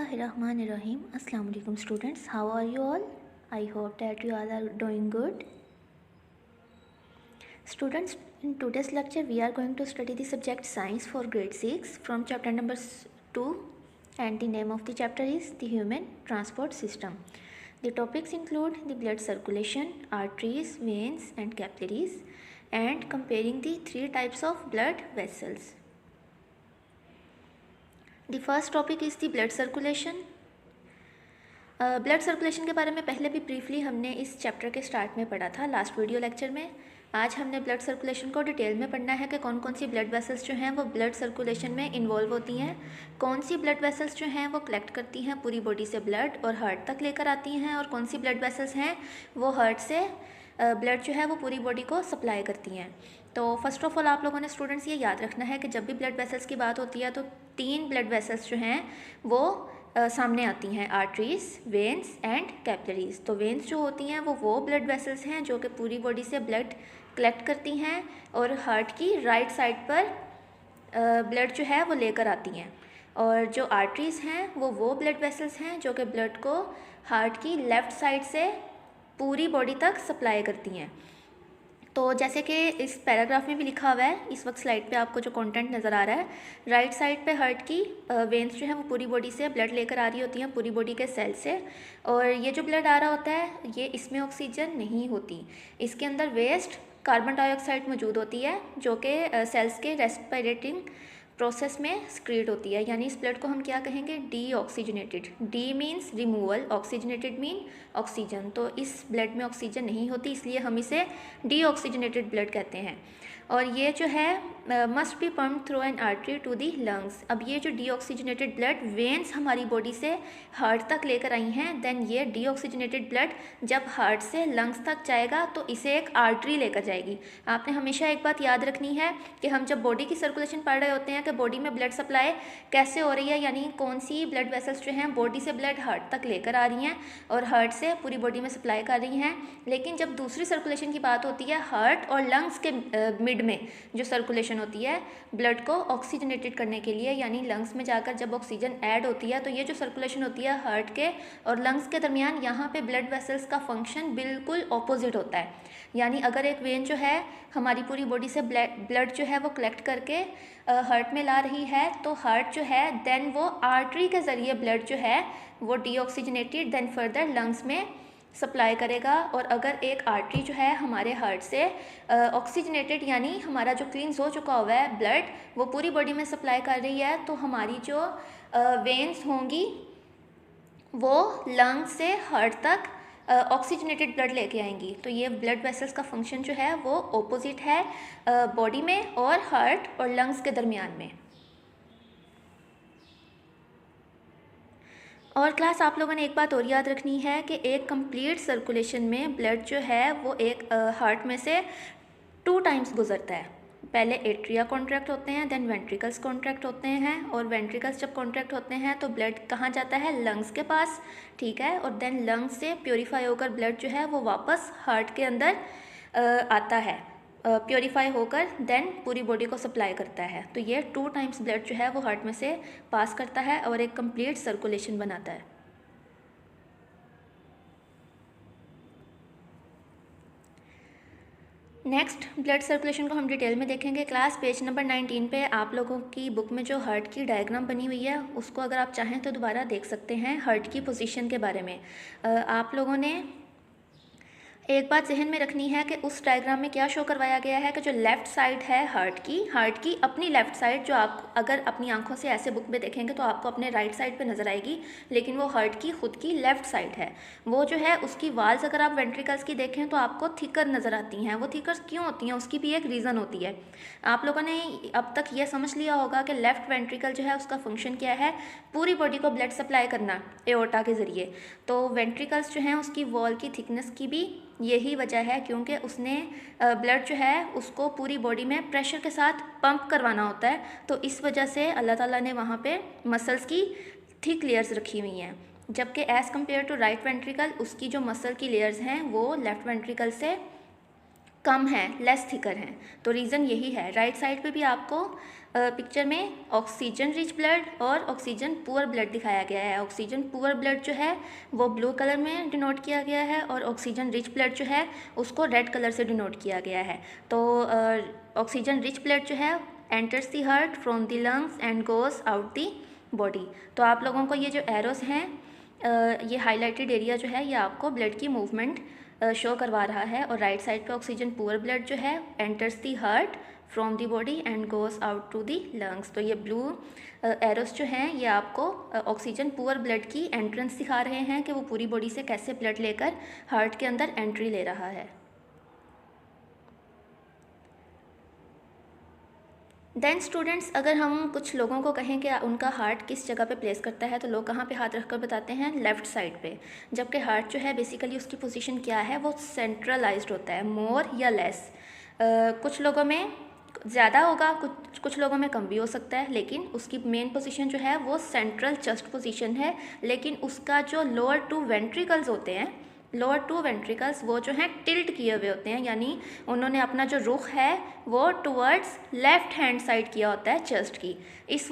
Bismillahirrahmanirrahim. Assalamu alaikum students. How are you all? I hope that you all are doing good. Students, in today's lecture we are going to study the subject science for grade 6 from chapter number 2, and the name of the chapter is the human transport system. The topics include the blood circulation, arteries, veins and capillaries, and comparing the three types of blood vessels. The first topic is the blood circulation. Blood circulation के बारे में पहले भी briefly हमने इस chapter के start में पढ़ा था, लास्ट वीडियो लेक्चर में. आज हमने ब्लड सर्कुलेशन को डिटेल में पढ़ना है कि कौन कौन सी ब्लड वेसल्स जो हैं वो ब्लड सर्कुलेशन में इन्वॉल्व होती हैं, कौन सी ब्लड वेसल्स जो हैं वो कलेक्ट करती हैं पूरी बॉडी से ब्लड और हार्ट तक लेकर आती हैं, और कौन सी ब्लड वेसल्स हैं वो हार्ट से ब्लड जो है वो पूरी बॉडी को सप्लाई करती हैं. तो फर्स्ट ऑफ ऑल आप लोगों ने स्टूडेंट्स ये याद रखना है कि जब भी ब्लड वेसल्स की बात होती है तो तीन ब्लड वेसल्स जो हैं वो सामने आती हैं, आर्टरीज, वेन्स एंड कैपिलरीज. तो वेन्स जो होती हैं वो ब्लड वेसल्स हैं जो कि पूरी बॉडी से ब्लड कलेक्ट करती हैं और हार्ट की राइट साइड पर ब्लड जो है वो लेकर आती हैं. और जो आर्टरीज हैं वो ब्लड वेसल्स हैं जो कि ब्लड को हार्ट की लेफ़्ट साइड से पूरी बॉडी तक सप्लाई करती हैं. तो जैसे कि इस पैराग्राफ में भी लिखा हुआ है, इस वक्त स्लाइड पे आपको जो कंटेंट नज़र आ रहा है, राइट साइड पे हार्ट की वेन्स जो है वो पूरी बॉडी से ब्लड लेकर आ रही होती हैं, पूरी बॉडी के सेल से. और ये जो ब्लड आ रहा होता है ये इसमें ऑक्सीजन नहीं होती, इसके अंदर वेस्ट कार्बन डाइऑक्साइड मौजूद होती है जो कि सेल्स के रेस्पिरेटिंग प्रोसेस में सिक्रीट होती है. यानी इस ब्लड को हम क्या कहेंगे, D oxygenated. D means removal, oxygenated mean oxygen. तो इस ब्लड में ऑक्सीजन नहीं होती, इसलिए हम इसे डी ऑक्सीजनेटेड ब्लड कहते हैं. और ये जो है must be pumped through an artery to the lungs. अब ये जो डी ऑक्सीजनेटेड ब्लड वेन्स हमारी बॉडी से हार्ट तक लेकर आई हैं, देन ये डी ऑक्सीजनेटेड ब्लड जब हार्ट से लंग्स तक जाएगा तो इसे एक आर्टरी लेकर जाएगी. आपने हमेशा एक बात याद रखनी है कि हम जब बॉडी की सर्कुलेशन पढ़ रहे होते हैं कि बॉडी में ब्लड सप्लाई कैसे हो रही है, यानी कौन सी ब्लड वेसल्स जो हैं बॉडी से ब्लड हार्ट तक लेकर आ रही हैं और हार्ट से पूरी बॉडी में सप्लाई कर रही हैं. लेकिन जब दूसरी सर्कुलेशन की बात होती है, हार्ट और लंग्स के मिड में जो सर्कुलेशन होती है ब्लड को ऑक्सीजनेटेड करने के लिए, यानी लंग्स में जाकर जब ऑक्सीजन ऐड होती है तो ये जो सर्कुलेशन होती है हार्ट के और लंग्स के दरमियान, यहाँ पे ब्लड वेसल्स का फंक्शन बिल्कुल ऑपोजिट होता है. यानी अगर एक वेन जो है हमारी पूरी बॉडी से ब्लड जो है वो कलेक्ट करके हार्ट में ला रही है, तो हार्ट जो है देन वो आर्टरी के ज़रिए ब्लड जो है वो डीऑक्सीजनेटेड देन फर्दर लंग्स में सप्लाई करेगा. और अगर एक आर्टरी जो है हमारे हार्ट से ऑक्सीजनेटेड यानी हमारा जो क्लींस हो चुका हुआ है ब्लड वो पूरी बॉडी में सप्लाई कर रही है, तो हमारी जो वेन्स होंगी वो लंग्स से हार्ट तक ऑक्सीजनेटेड ब्लड लेके आएंगी. तो ये ब्लड वेसल्स का फंक्शन जो है वो ऑपोजिट है बॉडी में और हार्ट और लंग्स के दरमियान में. और क्लास आप लोगों ने एक बात और याद रखनी है कि एक कंप्लीट सर्कुलेशन में ब्लड जो है वो एक हार्ट में से 2 टाइम्स गुजरता है. पहले एट्रिया कॉन्ट्रैक्ट होते हैं, देन वेंट्रिकल्स कॉन्ट्रैक्ट होते हैं, और वेंट्रिकल्स जब कॉन्ट्रैक्ट होते हैं तो ब्लड कहाँ जाता है, लंग्स के पास, ठीक है. और देन लंग्स से प्योरीफाई होकर ब्लड जो है वो वापस हार्ट के अंदर आता है, प्योरीफाई होकर देन पूरी बॉडी को सप्लाई करता है. तो ये 2 टाइम्स ब्लड जो है वो हार्ट में से पास करता है और एक कंप्लीट सर्कुलेशन बनाता है. नेक्स्ट ब्लड सर्कुलेशन को हम डिटेल में देखेंगे. क्लास पेज नंबर 19 पे आप लोगों की बुक में जो हार्ट की डायग्राम बनी हुई है उसको अगर आप चाहें तो दोबारा देख सकते हैं. हार्ट की पोजीशन के बारे में आप लोगों ने एक बात जहन में रखनी है कि उस डायग्राम में क्या शो करवाया गया है कि जो लेफ़्ट साइड है हार्ट की अपनी लेफ़्ट साइड, जो आप अगर अपनी आंखों से ऐसे बुक में देखेंगे तो आपको अपने राइट साइड पे नज़र आएगी, लेकिन वो हार्ट की खुद की लेफ़्ट साइड है. वो जो है उसकी वाल्स अगर आप वेंट्रिकल्स की देखें तो आपको थिकर नज़र आती हैं. वो थिकर क्यों होती हैं उसकी भी एक रीज़न होती है. आप लोगों ने अब तक ये समझ लिया होगा कि लेफ़्ट वेंट्रिकल जो है उसका फंक्शन क्या है, पूरी बॉडी को ब्लड सप्लाई करना एओर्टा के ज़रिए. तो वेंट्रिकल्स जो हैं उसकी वॉल की थिकनेस की भी यही वजह है, क्योंकि उसने ब्लड जो है उसको पूरी बॉडी में प्रेशर के साथ पंप करवाना होता है. तो इस वजह से अल्लाह ताला ने वहाँ पे मसल्स की थिक लेयर्स रखी हुई हैं, जबकि as compare to right ventricle उसकी जो मसल की लेयर्स हैं वो लेफ़्ट वेंट्रिकल से कम हैं, लेस थिकर हैं। तो रीज़न यही है। राइट साइड पे भी आपको पिक्चर में ऑक्सीजन रिच ब्लड और ऑक्सीजन पुअर ब्लड दिखाया गया है। ऑक्सीजन पुअर ब्लड जो है वो ब्लू कलर में डिनोट किया गया है और ऑक्सीजन रिच ब्लड जो है उसको रेड कलर से डिनोट किया गया है। तो ऑक्सीजन रिच ब्लड जो है enters the heart from the lungs and goes out the body. तो आप लोगों को ये जो एरोस हैं, ये हाईलाइटेड एरिया जो है ये आपको ब्लड की मूवमेंट शो करवा रहा है। और राइट साइड पे ऑक्सीजन पुअर ब्लड जो है enters the heart from the body and goes out to the lungs. तो ये ब्लू एरोस जो हैं ये आपको ऑक्सीजन पुअर ब्लड की एंट्रेंस दिखा रहे हैं कि वो पूरी बॉडी से कैसे ब्लड लेकर हार्ट के अंदर एंट्री ले रहा है। देन स्टूडेंट्स, अगर हम कुछ लोगों को कहें कि उनका हार्ट किस जगह पे प्लेस करता है तो लोग कहाँ पे हाथ रखकर बताते हैं, लेफ़्ट साइड पे। जबकि हार्ट जो है बेसिकली उसकी पोजीशन क्या है, वो सेंट्रलाइज्ड होता है, मोर या लेस। कुछ लोगों में ज़्यादा होगा, कुछ लोगों में कम भी हो सकता है, लेकिन उसकी मेन पोजीशन जो है वो सेंट्रल चेस्ट पोजीशन है। लेकिन उसका जो लोअर 2 वेंट्रिकल्स होते हैं, लोअर 2 वेंट्रिकल्स वो जो हैं टिल्ट किए हुए होते हैं, यानी उन्होंने अपना जो रुख है वो टुवर्ड्स लेफ़्ट हैंड साइड किया होता है चेस्ट की। इस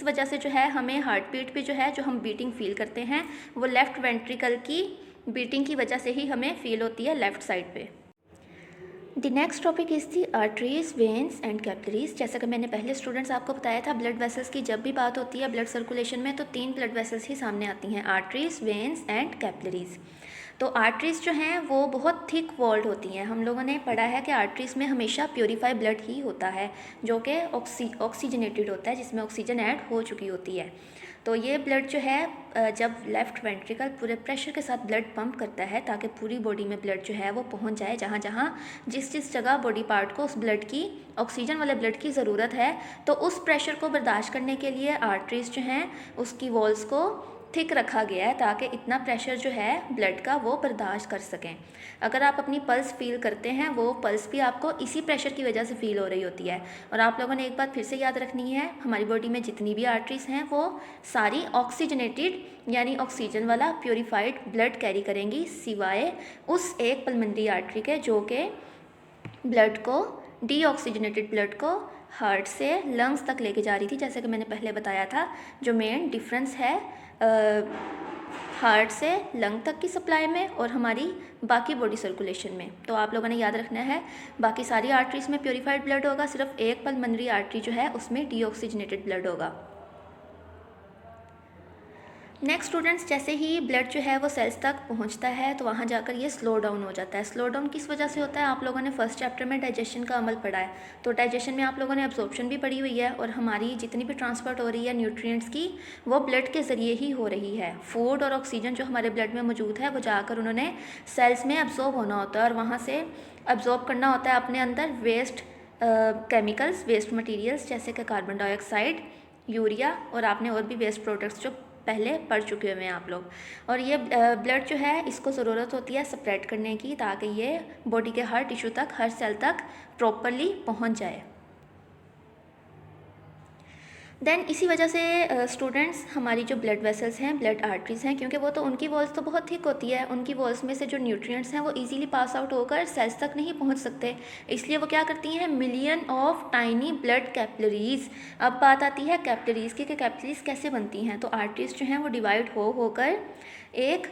वजह से जो है हमें हार्ट बीट भी जो है, जो हम बीटिंग फील करते हैं वो लेफ़्ट वेंट्रिकल की बीटिंग की वजह से ही हमें फील होती है लेफ़्ट साइड पे। The next topic is the arteries, veins and capillaries. जैसा कि मैंने पहले स्टूडेंट्स आपको बताया था, ब्लड वेसल्स की जब भी बात होती है ब्लड सर्कुलेशन में तो 3 ब्लड वेसल्स ही सामने आती हैं, आर्टरीज, वेन्स एंड कैपिलरीज। तो आर्टरीज जो हैं वो बहुत थिक वॉल्ड होती हैं। हम लोगों ने पढ़ा है कि आर्टरीज में हमेशा प्योरीफाई ब्लड ही होता है जो कि ऑक्सीजनेटेड होता है, जिसमें ऑक्सीजन ऐड हो चुकी होती है। तो ये ब्लड जो है जब लेफ़्ट वेंट्रिकल पूरे प्रेशर के साथ ब्लड पंप करता है ताकि पूरी बॉडी में ब्लड जो है वो पहुंच जाए, जहाँ जहाँ जिस जगह बॉडी पार्ट को उस ब्लड की, ऑक्सीजन वाले ब्लड की ज़रूरत है, तो उस प्रेशर को बर्दाश्त करने के लिए आर्टरीज जो हैं उसकी वॉल्स को थिक रखा गया है ताकि इतना प्रेशर जो है ब्लड का वो बर्दाश्त कर सकें। अगर आप अपनी पल्स फील करते हैं, वो पल्स भी आपको इसी प्रेशर की वजह से फील हो रही होती है। और आप लोगों ने एक बात फिर से याद रखनी है, हमारी बॉडी में जितनी भी आर्टरीज हैं वो सारी ऑक्सीजनेटेड यानी ऑक्सीजन वाला प्योरीफाइड ब्लड कैरी करेंगी, सिवाय उस एक पल्मोनरी आर्टरी के जो कि ब्लड को, डीऑक्सीजनेटेड ब्लड को हार्ट से लंग्स तक लेके जा रही थी। जैसे कि मैंने पहले बताया था, जो मेन डिफरेंस है हार्ट से लंग तक की सप्लाई में और हमारी बाकी बॉडी सर्कुलेशन में। तो आप लोगों ने याद रखना है, बाकी सारी आर्टरीज में प्योरीफाइड ब्लड होगा, सिर्फ एक पल्मोनरी आर्टरी जो है उसमें डीऑक्सीजनेटेड ब्लड होगा। नेक्स्ट स्टूडेंट्स, जैसे ही ब्लड जो है वो सेल्स तक पहुंचता है तो वहाँ जाकर ये स्लो डाउन हो जाता है। स्लो डाउन किस वजह से होता है, आप लोगों ने फर्स्ट चैप्टर में डाइजेशन का अमल पढ़ा है। तो डाइजेशन में आप लोगों ने एब्जॉर्प्शन भी पढ़ी हुई है और हमारी जितनी भी ट्रांसपोर्ट हो रही है न्यूट्रिएंट्स की, वो ब्लड के ज़रिए ही हो रही है। फूड और ऑक्सीजन जो हमारे ब्लड में मौजूद है वो जाकर उन्होंने सेल्स में एब्जॉर्ब होना होता है और वहाँ से एब्जॉर्ब करना होता है अपने अंदर वेस्ट केमिकल्स, वेस्ट मटीरियल्स जैसे कि कार्बन डाइऑक्साइड, यूरिया, और आपने और भी वेस्ट प्रोडक्ट्स जो पहले पढ़ चुके हुए हैं आप लोग। और ये ब्लड जो है इसको ज़रूरत होती है सेपरेट करने की ताकि ये बॉडी के हर टिश्यू तक, हर सेल तक प्रॉपरली पहुंच जाए। देन इसी वजह से स्टूडेंट्स, हमारी जो ब्लड वेसल्स हैं, ब्लड आर्टरीज हैं, क्योंकि वो तो उनकी वॉल्स तो बहुत थिक होती है, उनकी वॉल्स में से जो न्यूट्रिएंट्स हैं वो इजीली पास आउट होकर सेल्स तक नहीं पहुंच सकते, इसलिए वो क्या करती हैं, million of tiny blood capillaries. अब बात आती है कैपिलरीज की कि कैपिलरीज कैसे बनती हैं। तो आर्टरीज जो हैं वो डिवाइड होकर एक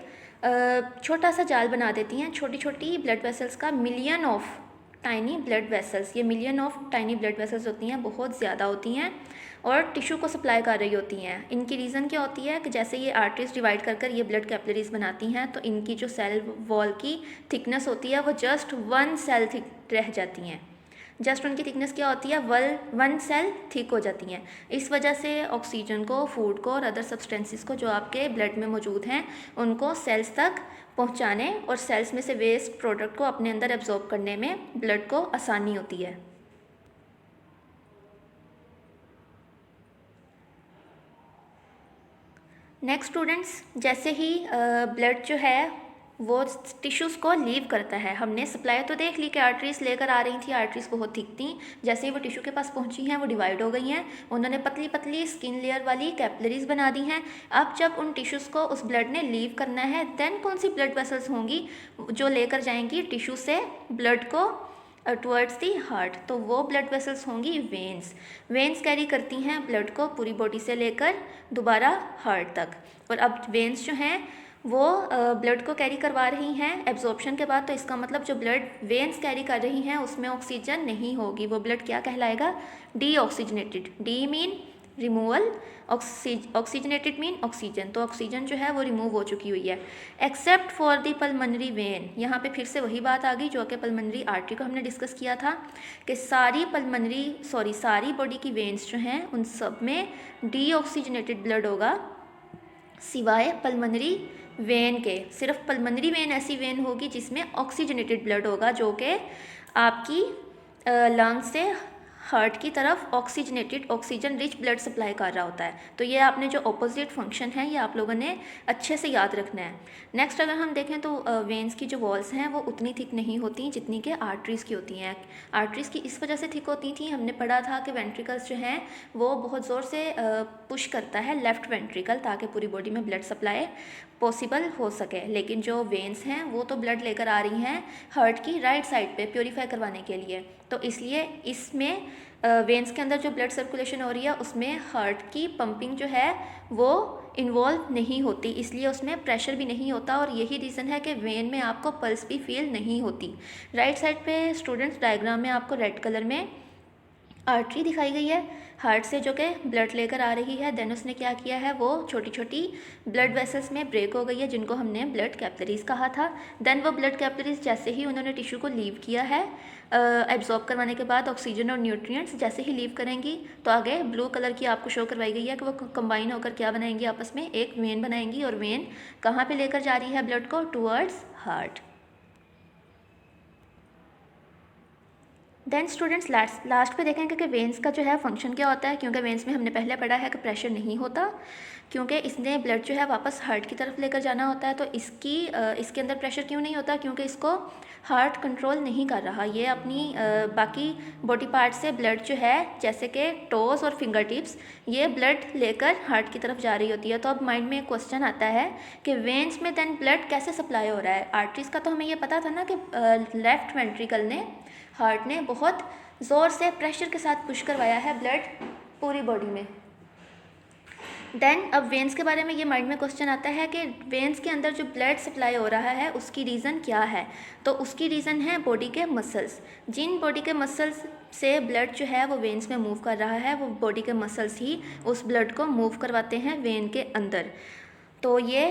छोटा सा जाल बना देती हैं, छोटी छोटी ब्लड वेसल्स का, million of tiny blood vessels. ये million of tiny blood vessels होती हैं, बहुत ज़्यादा होती हैं और टिश्यू को सप्लाई कर रही होती हैं। इनकी रीज़न क्या होती है कि जैसे ये आर्टरीज डिवाइड कर ये ब्लड कैपिलरीज बनाती हैं तो इनकी जो सेल वॉल की थिकनेस होती है वो जस्ट 1 सेल थिक रह जाती हैं। जस्ट उनकी थिकनेस क्या होती है, 1 सेल थिक हो जाती हैं। इस वजह से ऑक्सीजन को, फूड को और अदर सब्सटेंसेस को जो आपके ब्लड में मौजूद हैं उनको सेल्स तक पहुंचाने और सेल्स में से वेस्ट प्रोडक्ट को अपने अंदर एब्जॉर्ब करने में ब्लड को आसानी होती है। नेक्स्ट स्टूडेंट्स, जैसे ही ब्लड जो है वो टिश्यूज़ को लीव करता है, हमने सप्लाई तो देख ली कि आर्टरीज लेकर आ रही थी, आर्टरीज बहुत थिक थी, जैसे ही वो टिश्यू के पास पहुंची हैं वो डिवाइड हो गई हैं, उन्होंने पतली पतली स्किन लेयर वाली कैपिलरीज बना दी हैं। अब जब उन टिश्यूज़ को उस ब्लड ने लीव करना है, देन कौन सी ब्लड वेसल्स होंगी जो लेकर जाएंगी टिश्यू से ब्लड को टुवर्ड्स दी हार्ट, तो वो ब्लड वेसल्स होंगी वेन्स। वेन्स कैरी करती हैं ब्लड को पूरी बॉडी से लेकर दोबारा हार्ट तक। और अब वेन्स जो हैं वो ब्लड को कैरी करवा रही हैं एब्जॉर्प्शन के बाद, तो इसका मतलब जो ब्लड वेन्स कैरी कर रही हैं उसमें ऑक्सीजन नहीं होगी, वो ब्लड क्या कहलाएगा? Deoxygenated. D mean removal, oxygenated mean oxygen, तो ऑक्सीजन जो है वो रिमूव हो चुकी हुई है। Except for the pulmonary when, यहाँ पे फिर से वही बात आ गई जो कि पल्मनरी आर्टरी को हमने डिस्कस किया था कि सारी बॉडी की वेन्स जो हैं उन सब में डीऑक्सीजनेटेड ब्लड होगा सिवाय पल्मनरी वेन के। सिर्फ पल्मनरी वेन ऐसी वेन होगी जिसमें ऑक्सीजनेटेड ब्लड होगा जो कि आपकी लंग से हार्ट की तरफ oxygenated oxygen rich blood supply कर रहा होता है। तो ये आपने जो ऑपोजिट फंक्शन है ये आप लोगों ने अच्छे से याद रखना है। नेक्स्ट अगर हम देखें तो वेन्स की जो वॉल्स हैं वो उतनी थिक नहीं होती जितनी कि आर्टरीज़ की होती हैं। आर्टरीज़ की इस वजह से थिक होती थी, हमने पढ़ा था कि वेंट्रिकल्स जो हैं वो बहुत ज़ोर से पुश करता है लेफ़्ट वेंट्रिकल ताकि पूरी बॉडी में ब्लड सप्लाई पॉसिबल हो सके। लेकिन जो वेन्स हैं वो तो ब्लड लेकर आ रही हैं हार्ट की राइट साइड पे प्योरीफाई करवाने के लिए, तो इसलिए इसमें वेन्स के अंदर जो ब्लड सर्कुलेशन हो रही है उसमें हार्ट की पंपिंग जो है वो इन्वॉल्व नहीं होती, इसलिए उसमें प्रेशर भी नहीं होता और यही रीज़न है कि वेन में आपको पल्स भी फील नहीं होती। राइट साइड पे स्टूडेंट्स डायग्राम में आपको रेड कलर में आर्टरी दिखाई गई है हार्ट से जो कि ब्लड लेकर आ रही है। देन उसने क्या किया है, वो छोटी छोटी ब्लड वेसल्स में ब्रेक हो गई है जिनको हमने ब्लड कैपिलरीज़ कहा था। देन वो ब्लड कैपिलरीज़ जैसे ही उन्होंने टिश्यू को लीव किया है एब्जॉर्ब करवाने के बाद ऑक्सीजन और न्यूट्रिएंट्स जैसे ही लीव करेंगी तो आगे ब्लू कलर की आपको शो करवाई गई है कि वो कंबाइन होकर क्या बनाएंगी, आपस में एक वेन बनाएंगी। और वेन कहाँ पर लेकर जा रही है ब्लड को? Towards heart. Then students last पे देखेंगे कि वेन्स का जो है फंक्शन क्या होता है, क्योंकि वेन्स में हमने पहले पढ़ा है कि प्रेशर नहीं होता क्योंकि इसने ब्लड जो है वापस हार्ट की तरफ लेकर जाना होता है। तो इसके अंदर प्रेशर क्यों नहीं होता? क्योंकि इसको हार्ट कंट्रोल नहीं कर रहा, ये अपनी बाकी बॉडी पार्ट से ब्लड जो है जैसे कि टोस और फिंगर टिप्स ये ब्लड लेकर हार्ट की तरफ जा रही होती है। तो अब माइंड में एक क्वेश्चन आता है कि वेन्स में देन ब्लड कैसे सप्लाई हो रहा है? आर्टरीज़ का तो हमें ये पता था ना कि लेफ़्ट वेंट्रिकल ने हार्ट ने बहुत ज़ोर से प्रेशर के साथ पुश करवाया है ब्लड पूरी बॉडी में। देन अब वेन्स के बारे में ये माइंड में क्वेश्चन आता है कि वेन्स के अंदर जो ब्लड सप्लाई हो रहा है उसकी रीज़न क्या है? तो उसकी रीज़न है बॉडी के मसल्स। जिन बॉडी के मसल्स से ब्लड जो है वो वेन्स में मूव कर रहा है वो बॉडी के मसल्स ही उस ब्लड को मूव करवाते हैं वेन के अंदर। तो ये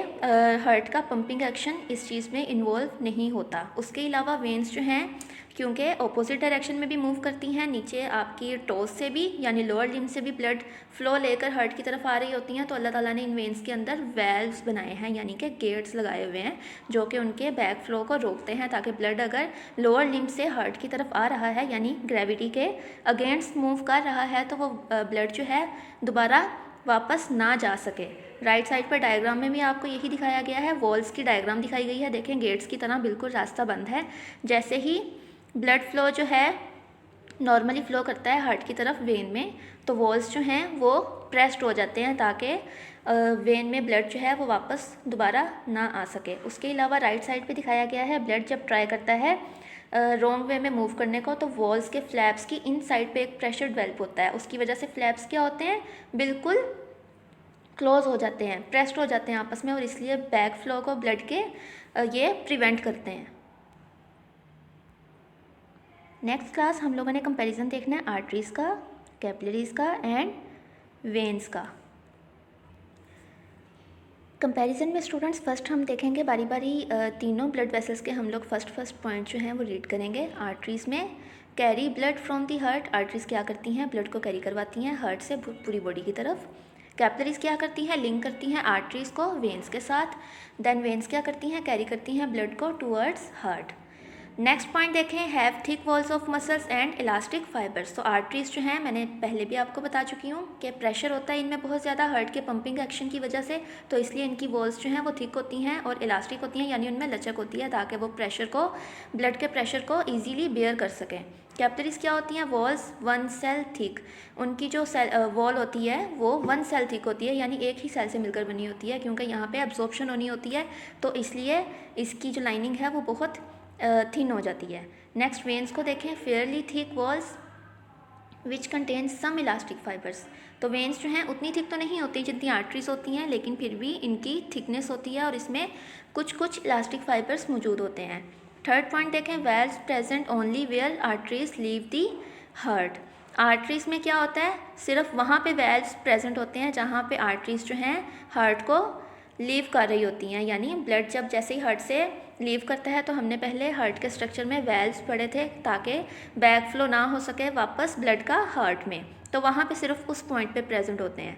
हार्ट का पंपिंग एक्शन इस चीज़ में इन्वॉल्व नहीं होता। उसके अलावा वेन्स जो हैं क्योंकि ऑपोजिट डायरेक्शन में भी मूव करती हैं, नीचे आपकी टोस से भी यानी लोअर लिम्ब से भी ब्लड फ्लो लेकर हार्ट की तरफ आ रही होती हैं। तो अल्लाह ताला ने इन वेन्स के अंदर वेल्व्स बनाए हैं यानी कि गेट्स लगाए हुए हैं जो कि उनके बैक फ्लो को रोकते हैं ताकि ब्लड अगर लोअर लिम्ब से हार्ट की तरफ आ रहा है यानी ग्रेविटी के अगेंस्ट मूव कर रहा है तो वो ब्लड जो है दोबारा वापस ना जा सके। राइट साइड पर डायग्राम में भी आपको यही दिखाया गया है, वॉल्स की डायग्राम दिखाई गई है। देखें गेट्स की तरह बिल्कुल रास्ता बंद है। जैसे ही ब्लड फ्लो जो है नॉर्मली फ़्लो करता है हार्ट की तरफ वेन में तो वॉल्स जो हैं वो प्रेस्ड हो जाते हैं ताकि वेन में ब्लड जो है वो वापस दोबारा ना आ सके। उसके अलावा राइट साइड पे दिखाया गया है ब्लड जब ट्राई करता है रॉन्ग वे में मूव करने को तो वॉल्स के फ्लैप्स की इन साइड पे एक प्रेशर डेवलप होता है, उसकी वजह से फ्लैप्स क्या होते हैं, बिल्कुल क्लोज हो जाते हैं, प्रेस्ड हो जाते हैं आपस में और इसलिए बैक फ्लो को ब्लड के ये प्रिवेंट करते हैं। नेक्स्ट क्लास हम लोगों ने कंपैरिजन देखना है आर्टरीज़ का, कैपिलरीज़ का एंड वेन्स का। कंपैरिजन में स्टूडेंट्स फर्स्ट हम देखेंगे बारी बारी तीनों ब्लड वेसल्स के हम लोग फर्स्ट पॉइंट जो हैं वो रीड करेंगे। आर्टरीज़ में carry blood from the heart, arteries क्या करती हैं, ब्लड को कैरी करवाती हैं हार्ट से पूरी बॉडी की तरफ। कैपिलरीज़ क्या करती हैं, लिंक करती हैं आर्टरीज़ को वेन्स के साथ। देन वेन्स क्या करती हैं, कैरी करती हैं ब्लड को टूवर्ड्स हार्ट। नेक्स्ट पॉइंट देखें, have thick walls of muscles and elastic fibres. तो आर्टरीज़ जो हैं मैंने पहले भी आपको बता चुकी हूँ कि प्रेशर होता है इनमें बहुत ज़्यादा हार्ट के पंपिंग एक्शन की वजह से, तो इसलिए इनकी वॉल्स जो हैं वो थिक होती हैं और इलास्टिक होती हैं यानी उनमें लचक होती है ताकि वो प्रेशर को, ब्लड के प्रेशर को ईजीली बेयर कर सकें। कैपिलरीज़ क्या होती हैं, वॉल्स वन सेल थिक, उनकी जो वॉल होती है वो वन सेल थिक होती है यानी एक ही सेल से मिलकर बनी होती है क्योंकि यहाँ पे एब्जॉर्प्शन होनी होती है तो इसलिए इसकी जो लाइनिंग है वो बहुत थिन हो जाती है। नेक्स्ट वेन्स को देखें, fairly thick walls which contain some elastic fibres. तो वेन्स जो हैं उतनी थिक तो नहीं होती जितनी आर्टरीज होती हैं, लेकिन फिर भी इनकी थिकनेस होती है और इसमें कुछ कुछ इलास्टिक फाइबर्स मौजूद होते हैं। थर्ड पॉइंट देखें, valves present only where arteries leave the heart. Arteries में क्या होता है, सिर्फ वहाँ पे वेल्व्स प्रेजेंट होते हैं जहाँ पे आर्टरीज जो हैं हार्ट को लीव कर रही होती हैं, यानी ब्लड जब जैसे ही हार्ट से लीव करता है, तो हमने पहले हार्ट के स्ट्रक्चर में वेल्व्स पढ़े थे ताकि बैक फ्लो ना हो सके वापस ब्लड का हार्ट में, तो वहाँ पे सिर्फ उस पॉइंट पे प्रेजेंट होते हैं।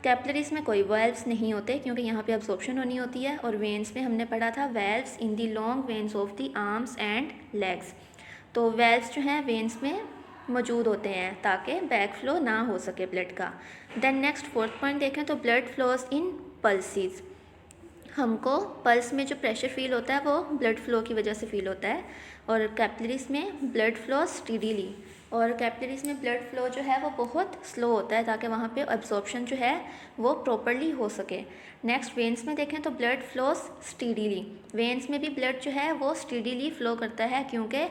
कैपिलरीज में कोई वेल्व्स नहीं होते क्योंकि यहाँ पे अब्जॉर्प्शन होनी होती है। और वेन्स में हमने पढ़ा था valves in the long veins of the arms and legs. तो वेल्व्स जो हैं वेन्स में मौजूद होते हैं ताकि बैक फ्लो ना हो सके ब्लड का। देन नेक्स्ट फोर्थ पॉइंट देखें तो ब्लड फ्लोज इन पल्सेस। हमको पल्स में जो प्रेशर फील होता है वो ब्लड फ्लो की वजह से फील होता है। और कैपिलरीज में ब्लड फ्लो स्टीडीली, और कैपिलरीज में ब्लड फ्लो जो है वो बहुत स्लो होता है ताकि वहाँ पे अब्जॉर्प्शन जो है वो प्रॉपरली हो सके। नेक्स्ट वेन्स में देखें तो ब्लड फ्लोस स्टीडीली। वेन्स में भी ब्लड जो है वो स्टीडीली फ्लो करता है क्योंकि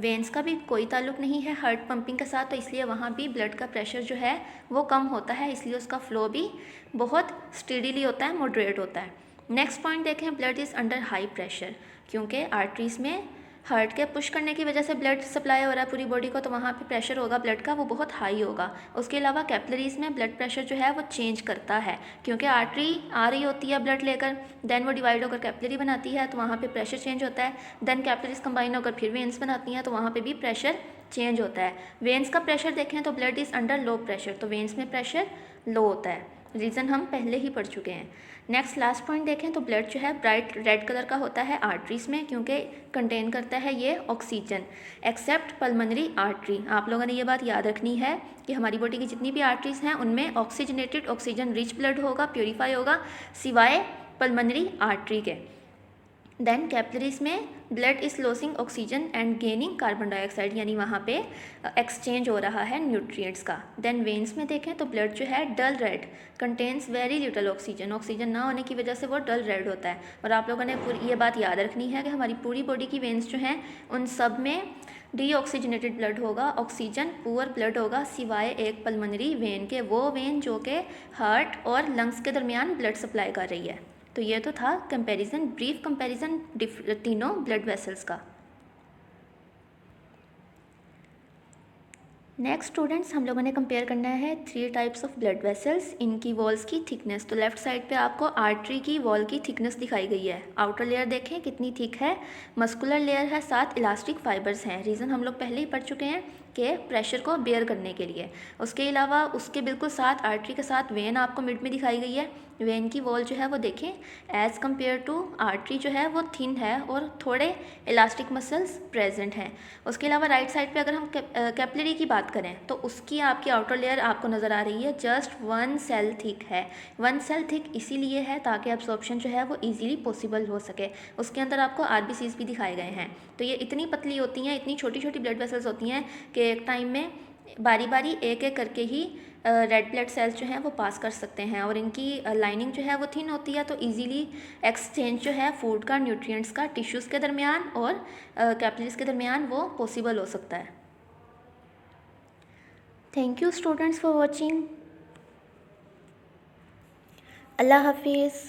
वेन्स का भी कोई ताल्लुक नहीं है हार्ट पंपिंग के साथ, तो इसलिए वहाँ भी ब्लड का प्रेशर जो है वो कम होता है, इसलिए उसका फ्लो भी बहुत स्टीडीली होता है, मॉडरेट होता है। नेक्स्ट पॉइंट देखें, blood is under high pressure, क्योंकि आर्टरीज में हार्ट के पुश करने की वजह से ब्लड सप्लाई हो रहा है पूरी बॉडी को, तो वहाँ पे प्रेशर होगा ब्लड का वो बहुत हाई होगा। उसके अलावा कैपिलरीज में ब्लड प्रेशर जो है वो चेंज करता है क्योंकि आर्टरी आ रही होती है ब्लड लेकर, देन वो डिवाइड होकर कैपिलरी बनाती है तो वहाँ पे प्रेशर चेंज होता है। देन कैपिलरीज कंबाइन होकर फिर वेन्स बनाती हैं तो वहाँ पे भी प्रेशर चेंज होता है। वेन्स का प्रेशर देखें तो blood is under low pressure, तो वेन्स में प्रेशर लो होता है, रीज़न हम पहले ही पढ़ चुके हैं। नेक्स्ट लास्ट पॉइंट देखें तो ब्लड जो है ब्राइट रेड कलर का होता है आर्टरीज में क्योंकि कंटेन करता है ये ऑक्सीजन, एक्सेप्ट पल्मोनरी आर्टरी। आप लोगों ने ये बात याद रखनी है कि हमारी बॉडी की जितनी भी आर्टरीज हैं उनमें ऑक्सीजनेटेड ऑक्सीजन रिच ब्लड होगा, प्योरीफाई होगा, सिवाय पल्मोनरी आर्टरी के। देन कैपिलरीज में blood is losing oxygen and gaining carbon dioxide, यानी वहाँ पे एक्सचेंज हो रहा है न्यूट्रिएंट्स का। देन वेन्स में देखें तो ब्लड जो है dull red, contains very little oxygen, oxygen ना होने की वजह से वो डल रेड होता है। और आप लोगों ने पूरी ये बात याद रखनी है कि हमारी पूरी बॉडी की वेन्स जो हैं उन सब में डीऑक्सीजनेटेड ब्लड होगा, ऑक्सीजन पुअर ब्लड होगा, सिवाय एक पल्मोनरी वेन के, वो वेन जो कि हार्ट और लंग्स के दरमियान ब्लड सप्लाई कर रही है। तो ये तो था कंपैरिजन, ब्रीफ कंपैरिजन तीनों ब्लड वेसल्स का। नेक्स्ट स्टूडेंट्स हम लोगों ने कंपेयर करना है 3 टाइप्स ऑफ ब्लड वेसल्स, इनकी वॉल्स की थिकनेस। तो लेफ्ट साइड पे आपको आर्टरी की वॉल की थिकनेस दिखाई गई है। आउटर लेयर देखें कितनी थिक है, मस्कुलर लेयर है, साथ इलास्टिक फाइबर्स हैं। रीज़न हम लोग पहले ही पढ़ चुके हैं कि प्रेशर को बेयर करने के लिए। उसके अलावा उसके बिल्कुल साथ आर्टरी के साथ वेन आपको मिड में दिखाई गई है। वेन की वॉल जो है वो देखें एज़ कम्पेयर टू आर्टरी जो है वो थिन है और थोड़े इलास्टिक मसल्स प्रेजेंट हैं। उसके अलावा राइट साइड पे अगर हम कैपिलरी की बात करें तो उसकी आपकी आउटर लेयर आपको नज़र आ रही है जस्ट 1 सेल थिक है। 1 सेल थिक इसीलिए है ताकि एब्जॉर्प्शन जो है वो ईजिली पॉसिबल हो सके। उसके अंदर आपको आरबीसीज भी दिखाए गए हैं। तो ये इतनी पतली होती हैं, इतनी छोटी छोटी ब्लड वेसल्स होती हैं कि एक टाइम में बारी बारी एक एक करके ही रेड ब्लड सेल्स जो हैं वो पास कर सकते हैं। और इनकी लाइनिंग जो है वो थिन होती है, तो इजीली एक्सचेंज जो है फूड का, न्यूट्रिएंट्स का टिश्यूज़ के दरमियान और कैपिलरीज के दरमियान वो पॉसिबल हो सकता है। Thank you students for watching. अल्लाह हाफिज़।